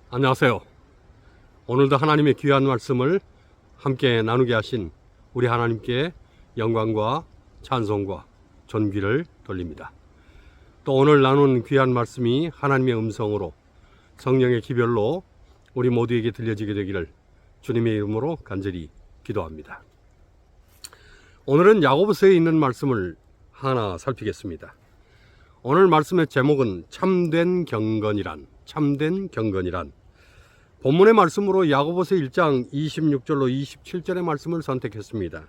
안녕하세요. 오늘도 하나님의 귀한 말씀을 함께 나누게 하신 우리 하나님께 영광과 찬송과 존귀를 돌립니다. 또 오늘 나눈 귀한 말씀이 하나님의 음성으로 성령의 기별로 우리 모두에게 들려지게 되기를 주님의 이름으로 간절히 기도합니다. 오늘은 야고보서에 있는 말씀을 하나 살피겠습니다. 오늘 말씀의 제목은 참된 경건이란 본문의 말씀으로 야고보서 1장 26절로 27절의 말씀을 선택했습니다.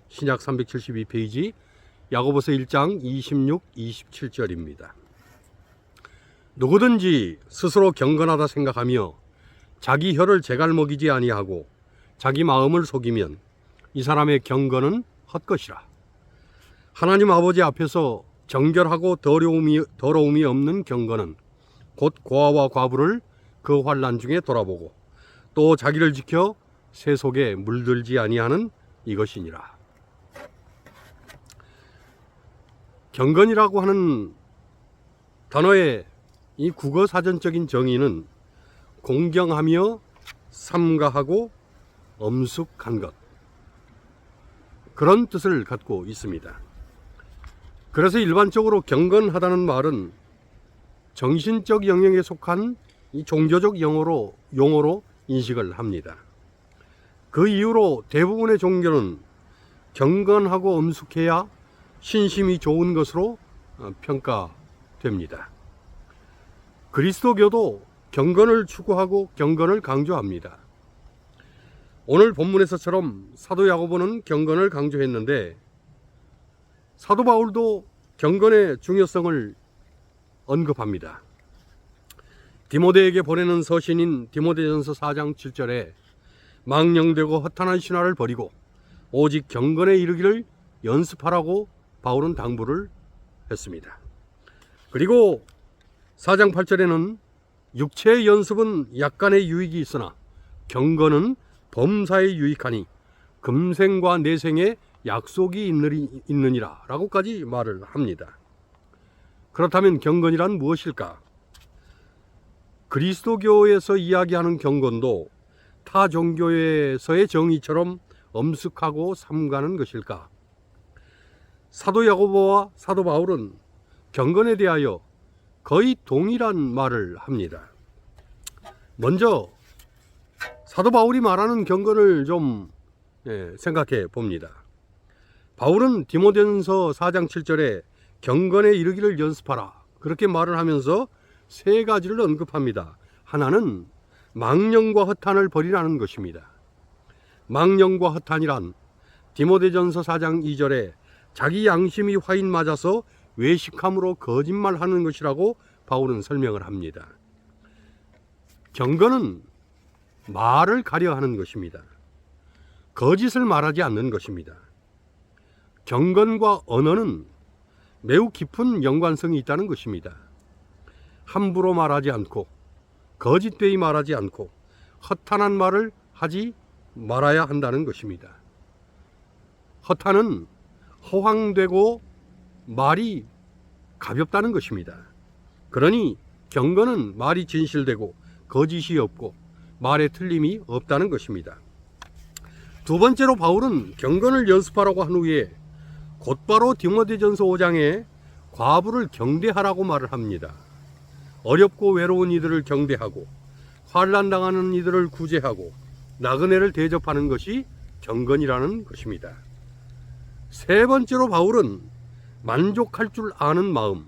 신약 372페이지 야고보서 1장 26, 27절입니다. 누구든지 스스로 경건하다 생각하며 자기 혀를 제갈먹이지 아니하고 자기 마음을 속이면 이 사람의 경건은 헛것이라. 하나님 아버지 앞에서 정결하고 더러움이 없는 경건은 곧 고아와 과부를 그 환난 중에 돌아보고 또 자기를 지켜 새 속에 물들지 아니하는 이것이니라. 경건이라고 하는 단어의 이 국어 사전적인 정의는 공경하며 삼가하고 엄숙한 것, 그런 뜻을 갖고 있습니다. 그래서 일반적으로 경건하다는 말은 정신적 영역에 속한 이 종교적 용어로 인식을 합니다. 그 이후로 대부분의 종교는 경건하고 엄숙해야 신심이 좋은 것으로 평가됩니다. 그리스도교도 경건을 추구하고 경건을 강조합니다. 오늘 본문에서처럼 사도 야고보는 경건을 강조했는데 사도 바울도 경건의 중요성을 언급합니다. 디모데에게 보내는 서신인 디모데전서 4장 7절에 망령되고 허탄한 신화를 버리고 오직 경건에 이르기를 연습하라고 바울은 당부를 했습니다. 그리고 4장 8절에는 육체의 연습은 약간의 유익이 있으나 경건은 범사에 유익하니 금생과 내생에 약속이 있느니라 라고까지 말을 합니다. 그렇다면 경건이란 무엇일까? 그리스도교에서 이야기하는 경건도 타 종교에서의 정의처럼 엄숙하고 삼가는 것일까? 사도 야고보와 사도 바울은 경건에 대하여 거의 동일한 말을 합니다. 먼저 사도 바울이 말하는 경건을 좀 생각해 봅니다. 바울은 디모데전서 4장 7절에 경건에 이르기를 연습하라 그렇게 말을 하면서 세 가지를 언급합니다. 하나는 망령과 허탄을 버리라는 것입니다. 망령과 허탄이란 디모데전서 4장 2절에 자기 양심이 화인 맞아서 외식함으로 거짓말하는 것이라고 바울은 설명을 합니다. 경건은 말을 가려하는 것입니다. 거짓을 말하지 않는 것입니다. 경건과 언어는 매우 깊은 연관성이 있다는 것입니다. 함부로 말하지 않고 거짓되이 말하지 않고 허탄한 말을 하지 말아야 한다는 것입니다. 허탄은 허황되고 말이 가볍다는 것입니다. 그러니 경건은 말이 진실되고 거짓이 없고 말에 틀림이 없다는 것입니다. 두 번째로 바울은 경건을 연습하라고 한 후에 곧바로 디모데전서 5장에 과부를 경대하라고 말을 합니다. 어렵고 외로운 이들을 경대하고 환난 당하는 이들을 구제하고 나그네를 대접하는 것이 경건이라는 것입니다. 세 번째로 바울은 만족할 줄 아는 마음,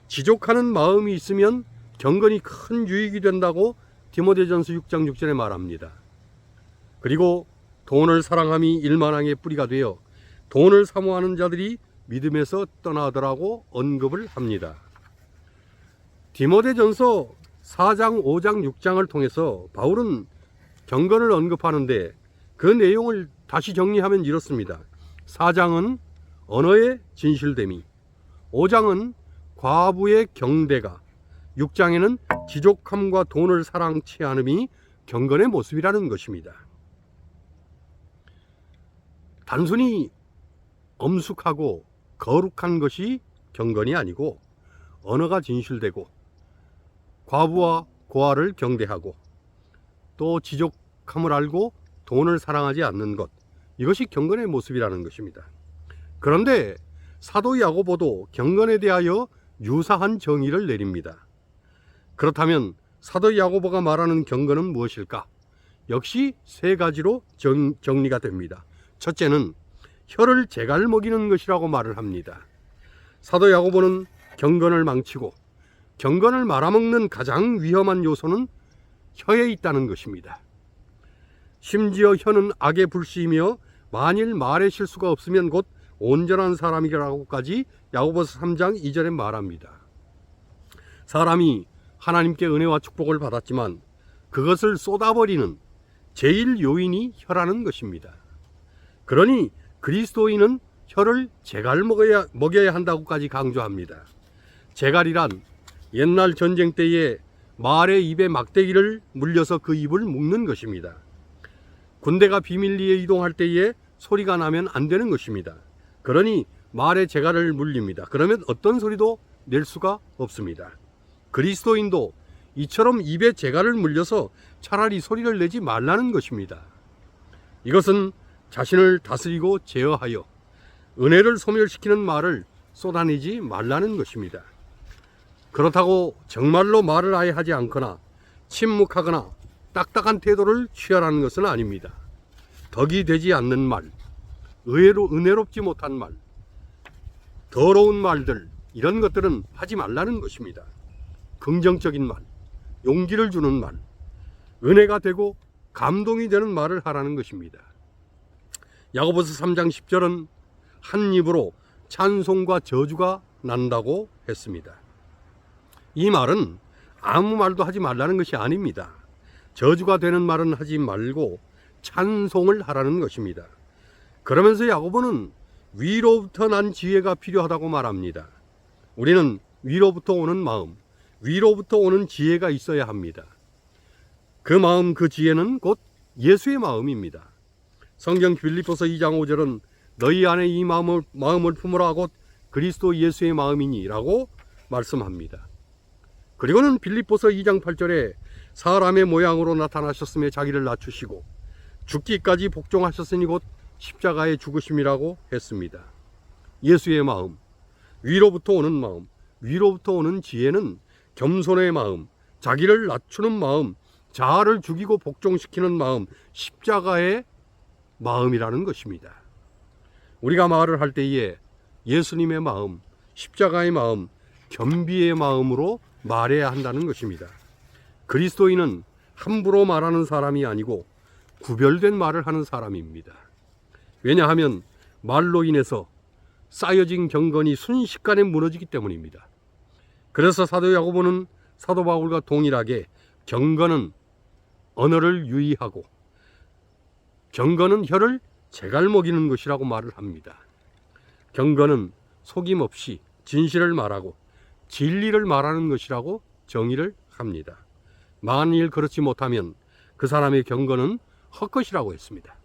지족하는 마음이 있으면 경건이 큰 유익이 된다고 디모데전서 6장 6절에 말합니다. 그리고 돈을 사랑함이 일만항의 뿌리가 되어 돈을 사모하는 자들이 믿음에서 떠나더라고 언급을 합니다. 디모데전서 4장, 5장, 6장을 통해서 바울은 경건을 언급하는데 그 내용을 다시 정리하면 이렇습니다. 4장은 언어의 진실됨이, 5장은 과부의 경대가, 6장에는 지족함과 돈을 사랑치 않음이 경건의 모습이라는 것입니다. 단순히 엄숙하고 거룩한 것이 경건이 아니고 언어가 진실되고 과부와 고아를 경대하고 또 지족함을 알고 돈을 사랑하지 않는 것, 이것이 경건의 모습이라는 것입니다. 그런데 사도 야고보도 경건에 대하여 유사한 정의를 내립니다. 그렇다면 사도 야고보가 말하는 경건은 무엇일까? 역시 세 가지로 정리가 됩니다. 첫째는 혀를 제갈 먹이는 것이라고 말을 합니다. 사도 야고보는 경건을 망치고 경건을 말아먹는 가장 위험한 요소는 혀에 있다는 것입니다. 심지어 혀는 악의 불씨이며 만일 말에 실수가 없으면 곧 온전한 사람이라고까지 야고보서 3장 2절에 말합니다. 사람이 하나님께 은혜와 축복을 받았지만 그것을 쏟아버리는 제일 요인이 혀라는 것입니다. 그러니 그리스도인은 혀를 제갈 먹여야 한다고까지 강조합니다. 제갈이란 옛날 전쟁 때에 말의 입에 막대기를 물려서 그 입을 묶는 것입니다. 군대가 비밀리에 이동할 때에 소리가 나면 안 되는 것입니다. 그러니 말에 제갈을 물립니다. 그러면 어떤 소리도 낼 수가 없습니다. 그리스도인도 이처럼 입에 제갈을 물려서 차라리 소리를 내지 말라는 것입니다. 이것은 자신을 다스리고 제어하여 은혜를 소멸시키는 말을 쏟아내지 말라는 것입니다. 그렇다고 정말로 말을 아예 하지 않거나 침묵하거나 딱딱한 태도를 취하라는 것은 아닙니다. 덕이 되지 않는 말, 은혜롭지 못한 말, 더러운 말들, 이런 것들은 하지 말라는 것입니다. 긍정적인 말, 용기를 주는 말, 은혜가 되고 감동이 되는 말을 하라는 것입니다. 야고보서 3장 10절은 한 입으로 찬송과 저주가 난다고 했습니다. 이 말은 아무 말도 하지 말라는 것이 아닙니다. 저주가 되는 말은 하지 말고 찬송을 하라는 것입니다. 그러면서 야고보는 위로부터 난 지혜가 필요하다고 말합니다. 우리는 위로부터 오는 마음, 위로부터 오는 지혜가 있어야 합니다. 그 마음, 그 지혜는 곧 예수의 마음입니다. 성경 빌립보서 2장 5절은 너희 안에 이 마음을 품으라 곧 그리스도 예수의 마음이니 라고 말씀합니다. 그리고는 빌립보서 2장 8절에 사람의 모양으로 나타나셨음에 자기를 낮추시고 죽기까지 복종하셨으니 곧 십자가에 죽으심이라고 했습니다. 예수의 마음, 위로부터 오는 마음, 위로부터 오는 지혜는 겸손의 마음, 자기를 낮추는 마음, 자아를 죽이고 복종시키는 마음, 십자가의 마음이라는 것입니다. 우리가 말을 할 때에 예수님의 마음, 십자가의 마음, 겸비의 마음으로 말해야 한다는 것입니다. 그리스도인은 함부로 말하는 사람이 아니고 구별된 말을 하는 사람입니다. 왜냐하면 말로 인해서 쌓여진 경건이 순식간에 무너지기 때문입니다. 그래서 사도 야고보는 사도 바울과 동일하게 경건은 언어를 유의하고 경건은 혀를 제갈 먹이는 것이라고 말을 합니다. 경건은 속임 없이 진실을 말하고 진리를 말하는 것이라고 정의를 합니다. 만일 그렇지 못하면 그 사람의 경건은 헛것이라고 했습니다.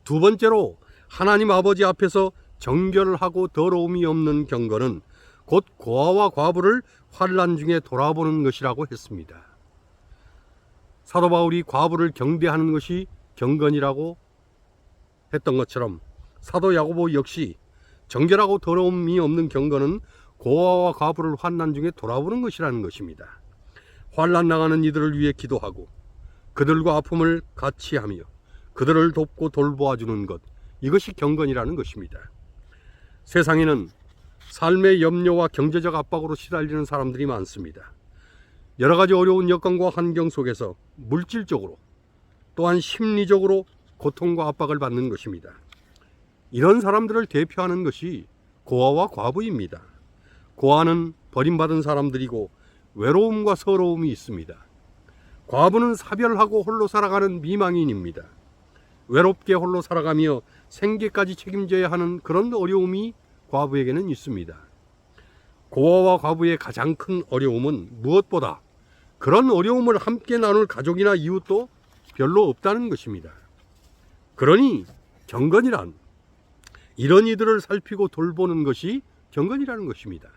두 번째로 하나님 아버지 앞에서 정결하고 더러움이 없는 경건은 곧 고아와 과부를 환난 중에 돌아보는 것이라고 했습니다. 사도 바울이 과부를 경대하는 것이 경건이라고 했던 것처럼 사도 야고보 역시 정결하고 더러움이 없는 경건은 고아와 과부를 환난 중에 돌아보는 것이라는 것입니다. 환난 당하는 이들을 위해 기도하고 그들과 아픔을 같이 하며 그들을 돕고 돌보아주는 것, 이것이 경건이라는 것입니다. 세상에는 삶의 염려와 경제적 압박으로 시달리는 사람들이 많습니다. 여러 가지 어려운 여건과 환경 속에서 물질적으로 또한 심리적으로 고통과 압박을 받는 것입니다. 이런 사람들을 대표하는 것이 고아와 과부입니다. 고아는 버림받은 사람들이고 외로움과 서러움이 있습니다. 과부는 사별하고 홀로 살아가는 미망인입니다. 외롭게 홀로 살아가며 생계까지 책임져야 하는 그런 어려움이 과부에게는 있습니다. 고아와 과부의 가장 큰 어려움은 무엇보다 그런 어려움을 함께 나눌 가족이나 이웃도 별로 없다는 것입니다. 그러니 경건이란 이런 이들을 살피고 돌보는 것이 경건이라는 것입니다.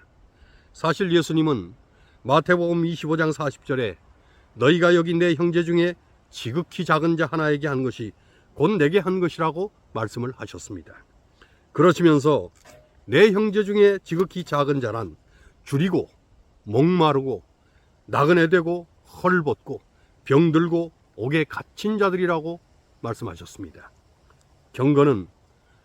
사실 예수님은 마태복음 25장 40절에 너희가 여기 내 형제 중에 지극히 작은 자 하나에게 한 것이 곧 내게 한 것이라고 말씀을 하셨습니다. 그러시면서 내 형제 중에 지극히 작은 자란 줄이고 목마르고 나그네 되고 헐벗고 병들고 옥에 갇힌 자들이라고 말씀하셨습니다. 경건은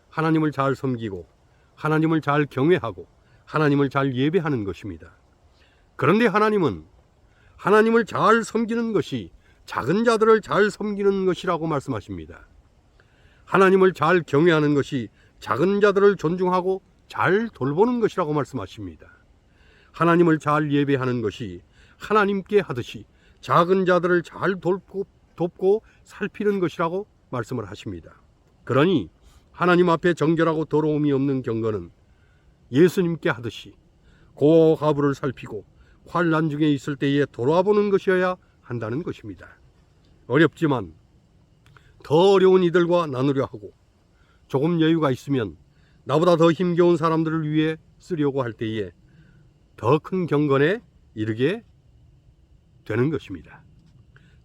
하나님을 잘 섬기고 하나님을 잘 경외하고 하나님을 잘 예배하는 것입니다. 그런데 하나님은 하나님을 잘 섬기는 것이 작은 자들을 잘 섬기는 것이라고 말씀하십니다. 하나님을 잘 경외하는 것이 작은 자들을 존중하고 잘 돌보는 것이라고 말씀하십니다. 하나님을 잘 예배하는 것이 하나님께 하듯이 작은 자들을 잘 돕고 살피는 것이라고 말씀을 하십니다. 그러니 하나님 앞에 정결하고 더러움이 없는 경건은 예수님께 하듯이 고아와 과부를 살피고 환난 중에 있을 때에 돌아보는 것이어야 한다는 것입니다. 어렵지만 더 어려운 이들과 나누려 하고 조금 여유가 있으면 나보다 더 힘겨운 사람들을 위해 쓰려고 할 때에 더 큰 경건에 이르게 되는 것입니다.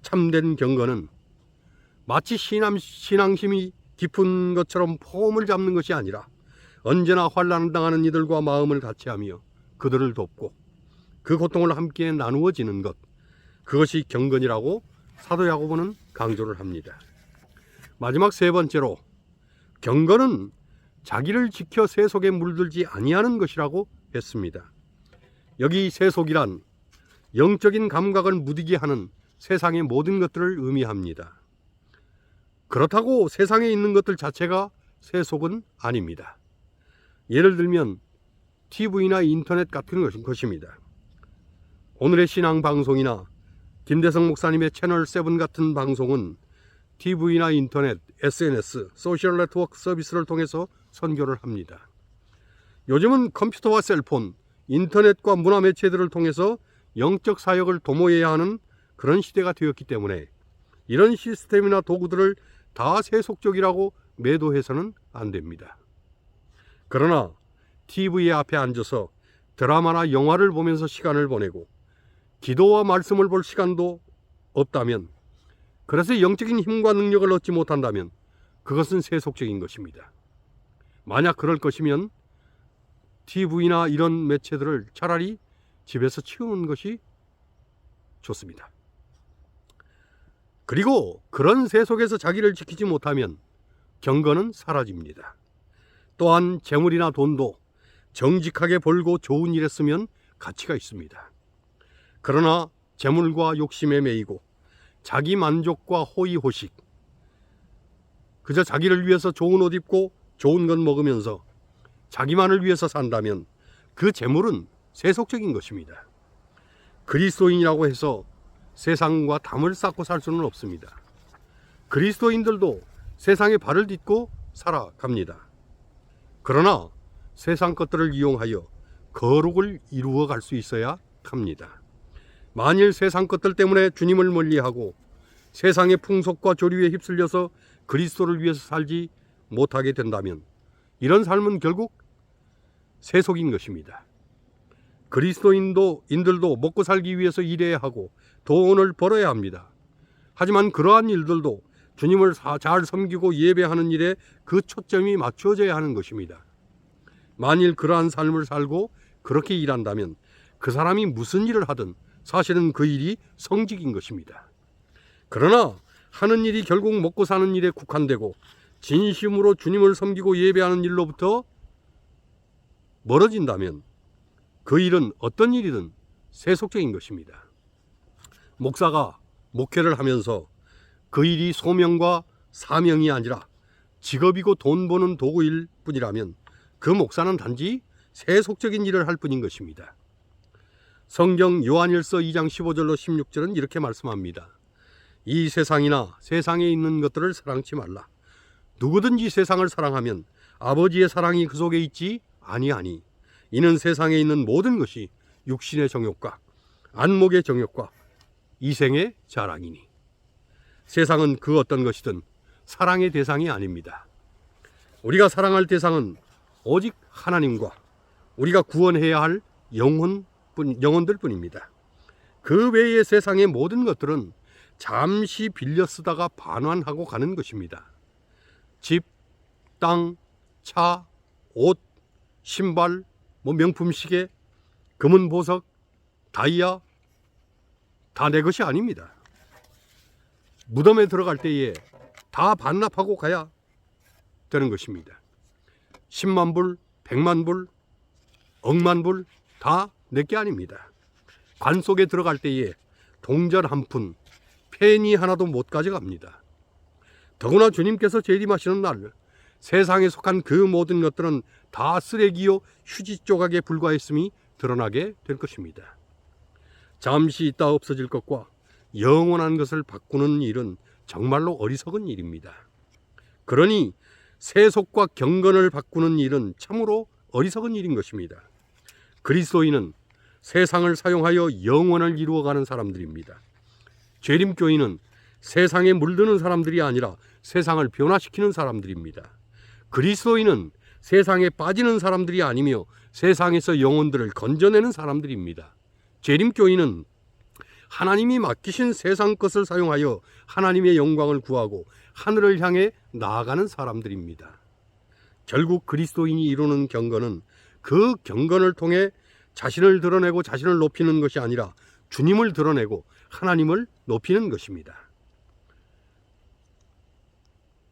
참된 경건은 마치 신앙심이 깊은 것처럼 폼을 잡는 것이 아니라 언제나 환난을 당하는 이들과 마음을 같이하며 그들을 돕고 그 고통을 함께 나누어지는 것, 그것이 경건이라고 사도 야고보는 강조를 합니다. 마지막 세 번째로 경건은 자기를 지켜 세속에 물들지 아니하는 것이라고 했습니다. 여기 세속이란 영적인 감각을 무디게 하는 세상의 모든 것들을 의미합니다. 그렇다고 세상에 있는 것들 자체가 세속은 아닙니다. 예를 들면 TV나 인터넷 같은 것입니다. 오늘의 신앙 방송이나 김대성 목사님의 채널 7 같은 방송은 TV나 인터넷, SNS, 소셜 네트워크 서비스를 통해서 선교를 합니다. 요즘은 컴퓨터와 셀폰, 인터넷과 문화 매체들을 통해서 영적 사역을 도모해야 하는 그런 시대가 되었기 때문에 이런 시스템이나 도구들을 다 세속적이라고 매도해서는 안 됩니다. 그러나 TV 앞에 앉아서 드라마나 영화를 보면서 시간을 보내고 기도와 말씀을 볼 시간도 없다면, 그래서 영적인 힘과 능력을 얻지 못한다면 그것은 세속적인 것입니다. 만약 그럴 것이면 TV나 이런 매체들을 차라리 집에서 치우는 것이 좋습니다. 그리고 그런 세속에서 자기를 지키지 못하면 경건은 사라집니다. 또한 재물이나 돈도 정직하게 벌고 좋은 일에 쓰면 가치가 있습니다. 그러나 재물과 욕심에 매이고 자기 만족과 호의호식, 그저 자기를 위해서 좋은 옷 입고 좋은 것 먹으면서 자기만을 위해서 산다면 그 재물은 세속적인 것입니다. 그리스도인이라고 해서 세상과 담을 쌓고 살 수는 없습니다. 그리스도인들도 세상에 발을 딛고 살아갑니다. 그러나 세상 것들을 이용하여 거룩을 이루어 갈 수 있어야 합니다. 만일 세상 것들 때문에 주님을 멀리하고 세상의 풍속과 조류에 휩쓸려서 그리스도를 위해서 살지 못하게 된다면 이런 삶은 결국 세속인 것입니다. 그리스도인들도 먹고 살기 위해서 일해야 하고 돈을 벌어야 합니다. 하지만 그러한 일들도 주님을 잘 섬기고 예배하는 일에 그 초점이 맞춰져야 하는 것입니다. 만일 그러한 삶을 살고 그렇게 일한다면 그 사람이 무슨 일을 하든 사실은 그 일이 성직인 것입니다. 그러나 하는 일이 결국 먹고 사는 일에 국한되고 진심으로 주님을 섬기고 예배하는 일로부터 멀어진다면 그 일은 어떤 일이든 세속적인 것입니다. 목사가 목회를 하면서 그 일이 소명과 사명이 아니라 직업이고 돈 버는 도구일 뿐이라면 그 목사는 단지 세속적인 일을 할 뿐인 것입니다. 성경 요한일서 2장 15절로 16절은 이렇게 말씀합니다. 이 세상이나 세상에 있는 것들을 사랑치 말라. 누구든지 세상을 사랑하면 아버지의 사랑이 그 속에 있지 아니하니. 이는 세상에 있는 모든 것이 육신의 정욕과 안목의 정욕과 이생의 자랑이니. 세상은 그 어떤 것이든 사랑의 대상이 아닙니다. 우리가 사랑할 대상은 오직 하나님과 우리가 구원해야 할 영혼들 뿐입니다. 그 외의 세상의 모든 것들은 잠시 빌려 쓰다가 반환하고 가는 것입니다. 집, 땅, 차, 옷, 신발, 명품 시계, 금은 보석, 다이아 다 내 것이 아닙니다. 무덤에 들어갈 때에 다 반납하고 가야 되는 것입니다. 10만 불, 100만 불, 억만 불 다 내 게 아닙니다. 관 속에 들어갈 때에 동전 한 푼, 페니 하나도 못 가져갑니다. 더구나 주님께서 재림하시는 날 세상에 속한 그 모든 것들은 다 쓰레기요 휴지 조각에 불과했음이 드러나게 될 것입니다. 잠시 있다 없어질 것과 영원한 것을 바꾸는 일은 정말로 어리석은 일입니다. 그러니 세속과 경건을 바꾸는 일은 참으로 어리석은 일인 것입니다. 그리스도인은 세상을 사용하여 영원을 이루어가는 사람들입니다. 재림교인은 세상에 물드는 사람들이 아니라 세상을 변화시키는 사람들입니다. 그리스도인은 세상에 빠지는 사람들이 아니며 세상에서 영혼들을 건져내는 사람들입니다. 재림교인은 하나님이 맡기신 세상 것을 사용하여 하나님의 영광을 구하고 하늘을 향해 나아가는 사람들입니다. 결국 그리스도인이 이루는 경건은 그 경건을 통해 자신을 드러내고 자신을 높이는 것이 아니라 주님을 드러내고 하나님을 높이는 것입니다.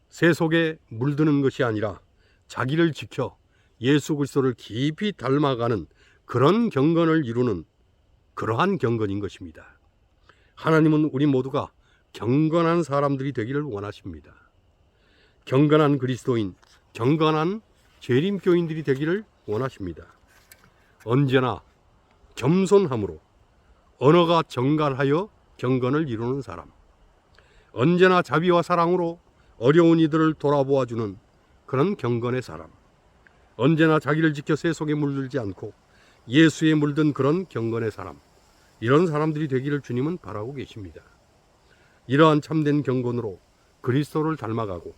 세속에 물드는 것이 아니라 자기를 지켜 예수 그리스도를 깊이 닮아가는 그런 경건을 이루는 그러한 경건인 것입니다. 하나님은 우리 모두가 경건한 사람들이 되기를 원하십니다. 경건한 그리스도인, 경건한 재림교인들이 되기를 원하십니다. 언제나 겸손함으로 언어가 정갈하여 경건을 이루는 사람, 언제나 자비와 사랑으로 어려운 이들을 돌아보아주는 그런 경건의 사람, 언제나 자기를 지켜 세속에 물들지 않고 예수에 물든 그런 경건의 사람, 이런 사람들이 되기를 주님은 바라고 계십니다. 이러한 참된 경건으로 그리스도를 닮아가고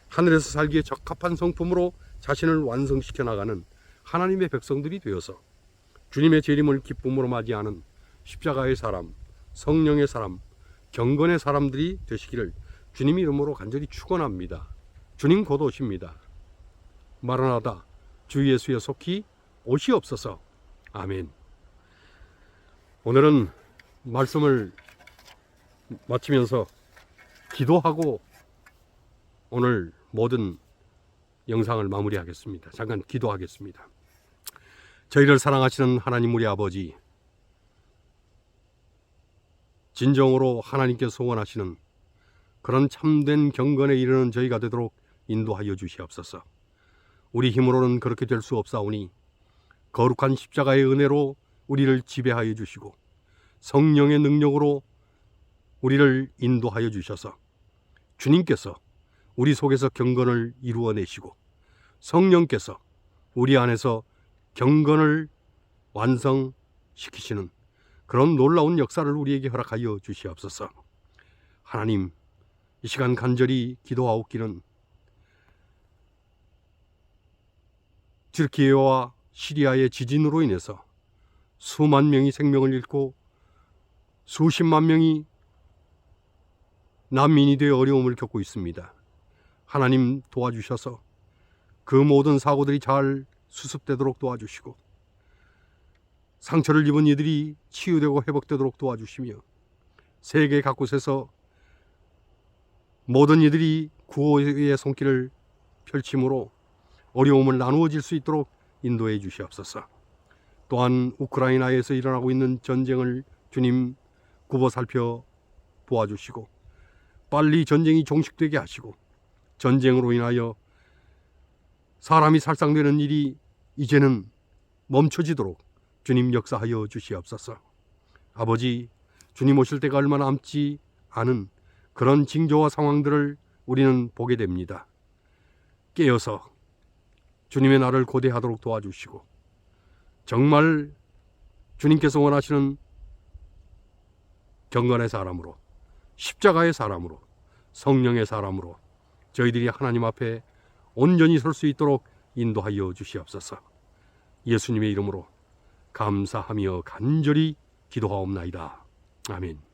하늘에서 살기에 적합한 성품으로 자신을 완성시켜 나가는 하나님의 백성들이 되어서 주님의 재림을 기쁨으로 맞이하는 십자가의 사람, 성령의 사람, 경건의 사람들이 되시기를 주님 이름으로 간절히 축원합니다. 주님 곧 오십니다. 마라나다, 주 예수여 속히 오시옵소서. 아멘. 오늘은 말씀을 마치면서 기도하고 오늘 모든 영상을 마무리하겠습니다. 잠깐 기도하겠습니다. 저희를 사랑하시는 하나님 우리 아버지, 진정으로 하나님께서 원하시는 그런 참된 경건에 이르는 저희가 되도록 인도하여 주시옵소서. 우리 힘으로는 그렇게 될 수 없사오니 거룩한 십자가의 은혜로 우리를 지배하여 주시고 성령의 능력으로 우리를 인도하여 주셔서 주님께서 우리 속에서 경건을 이루어내시고 성령께서 우리 안에서 경건을 완성시키시는 그런 놀라운 역사를 우리에게 허락하여 주시옵소서. 하나님, 이 시간 간절히 기도하옵기는 튀르키예와 시리아의 지진으로 인해서 수만 명이 생명을 잃고 수십만 명이 난민이 되어 어려움을 겪고 있습니다. 하나님 도와주셔서 그 모든 사고들이 잘 수습되도록 도와주시고 상처를 입은 이들이 치유되고 회복되도록 도와주시며 세계 각곳에서 모든 이들이 구호의 손길을 펼침으로 어려움을 나누어질 수 있도록 인도해 주시옵소서. 또한 우크라이나에서 일어나고 있는 전쟁을 주님 굽어 살펴 보아주시고 빨리 전쟁이 종식되게 하시고 전쟁으로 인하여 사람이 살상되는 일이 이제는 멈춰지도록 주님 역사하여 주시옵소서. 아버지, 주님 오실 때가 얼마 남지 않은 그런 징조와 상황들을 우리는 보게 됩니다. 깨어서 주님의 날을 고대하도록 도와주시고 정말 주님께서 원하시는 경건의 사람으로, 십자가의 사람으로, 성령의 사람으로 저희들이 하나님 앞에 온전히 설 수 있도록 인도하여 주시옵소서. 예수님의 이름으로 감사하며 간절히 기도하옵나이다. 아멘.